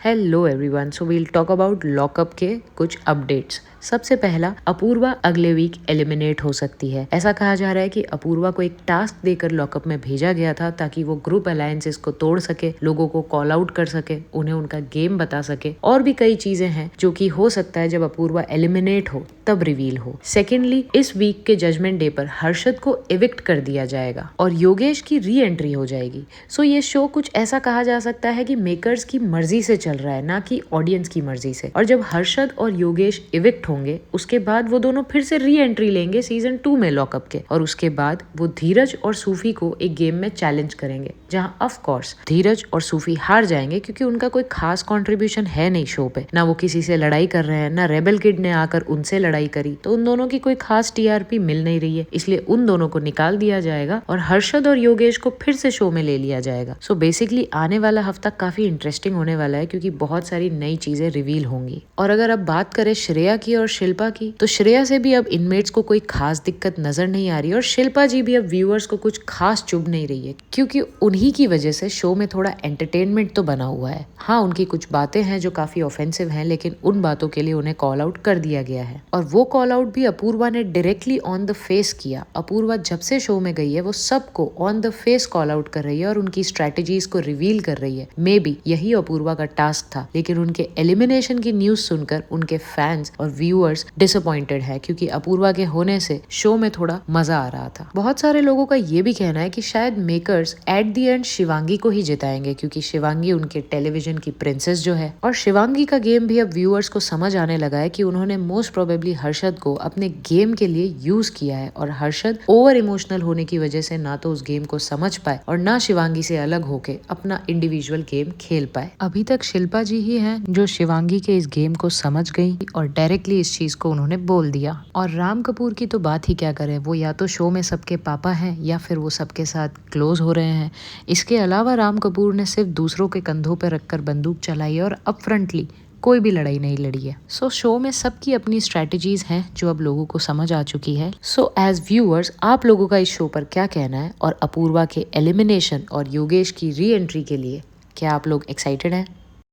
Hello everyone, so we'll talk about lockup के कुछ updates. सबसे पहला, अपूर्वा अगले वीक एलिमिनेट हो सकती है। ऐसा कहा जा रहा है कि अपूर्वा को एक टास्क देकर लॉकअप में भेजा गया था ताकि वो ग्रुप अलायंसेस को तोड़ सके, लोगों को कॉल आउट कर सके, उन्हें उनका गेम बता सके। और भी कई चीजें हैं जो कि हो सकता है जब अपूर्वा एलिमिनेट हो तब रिवील हो। सेकेंडली, इस वीक के जजमेंट डे पर हर्षद को एविक्ट कर दिया जाएगा और योगेश की री एंट्री हो जाएगी। सो ये शो कुछ ऐसा कहा जा सकता है कि मेकर्स की मर्जी से चल रहा है, ना कि ऑडियंस की मर्जी से। और जब हर्षद और योगेश इविक्ट होंगे उसके बाद वो दोनों फिर से री एंट्री लेंगे सीजन 2 में लॉकअप के, और उसके बाद वो धीरज और सूफी को एक गेम में चैलेंज करेंगे जहां ऑफ कोर्स धीरज और सूफी हार जाएंगे क्योंकि उनका कोई खास कंट्रीब्यूशन है नहीं शो पे। ना वो किसी से लड़ाई कर रहे हैं, ना रेबल किड ने आकर उनसे लड़ाई करी, तो उन दोनों की कोई खास टीआरपी मिल नहीं रही है। इसलिए उन दोनों को निकाल दिया जाएगा और हर्षद और योगेश को फिर से शो में ले लिया जाएगा। सो बेसिकली आने वाला हफ्ता काफी इंटरेस्टिंग होने वाला है क्योंकि बहुत सारी नई चीजें रिवील होंगी। और अगर अब बात करें श्रेया की और शिल्पा की, तो श्रेया से भी अब इनमेट्स को कोई खास दिक्कत नजर नहीं आ रही और शिल्पा जी भी अब व्यूअर्स को कुछ खास चुभ नहीं रही है क्योंकि उन्हीं की वजह से शो में थोड़ा एंटरटेनमेंट तो बना हुआ है। हाँ, उनकी कुछ बातें हैं जो काफी ऑफेंसिव हैं, लेकिन उन बातों के लिए उन्हें कॉल आउट कर दिया गया है और वो कॉल आउट भी अपूर्वा ने डायरेक्टली ऑन द फेस किया। अपूर्वा जब से शो में गई है वो सबको on the face call out कर रही है और उनकी स्ट्रेटेजीज को रिवील कर रही है। मे बी यही अपूर्वा का टास्क था, लेकिन उनके एलिमिनेशन की न्यूज सुनकर उनके फैंस और व्यूअर्स डिसअपॉइंटेड है क्योंकि अपूर्वा के होने से शो में थोड़ा मजा आ रहा था। बहुत सारे लोगों का ये भी कहना है कि शायद makers at the end Shivangi को ही जिताएंगे क्योंकि शिवांगी उनके टेलीविजन की प्रिंसेस जो है, और शिवांगी का गेम भी अब व्यूअर्स को समझ आने लगा है कि उन्होंने मोस्ट प्रोबेबली हर्षद को अपने गेम के लिए यूज किया है और हर्षद ओवर इमोशनल होने की वजह से ना तो उस गेम को समझ पाए और ना शिवांगी से अलग होके अपना इंडिविजुअल गेम खेल पाए। अभी तक शिल्पा जी ही हैं जो शिवांगी के इस गेम को समझ गई और डायरेक्टली इस चीज को उन्होंने बोल दिया। और राम कपूर की तो बात ही क्या करें, वो या तो शो में सबके पापा हैं या फिर वो सबके साथ क्लोज हो रहे हैं। इसके अलावा राम कपूर ने सिर्फ दूसरों के कंधों पर रखकर बंदूक चलाई और अपफ्रंटली कोई भी लड़ाई नहीं लड़ी है। सो शो में सबकी अपनी स्ट्रेटजीज हैं जो अब लोगों को समझ आ चुकी है। सो एज व्यूअर्स, आप लोगों का इस शो पर क्या कहना है और अपूर्वा के एलिमिनेशन और योगेश की री एंट्री के लिए क्या आप लोग एक्साइटेड हैं?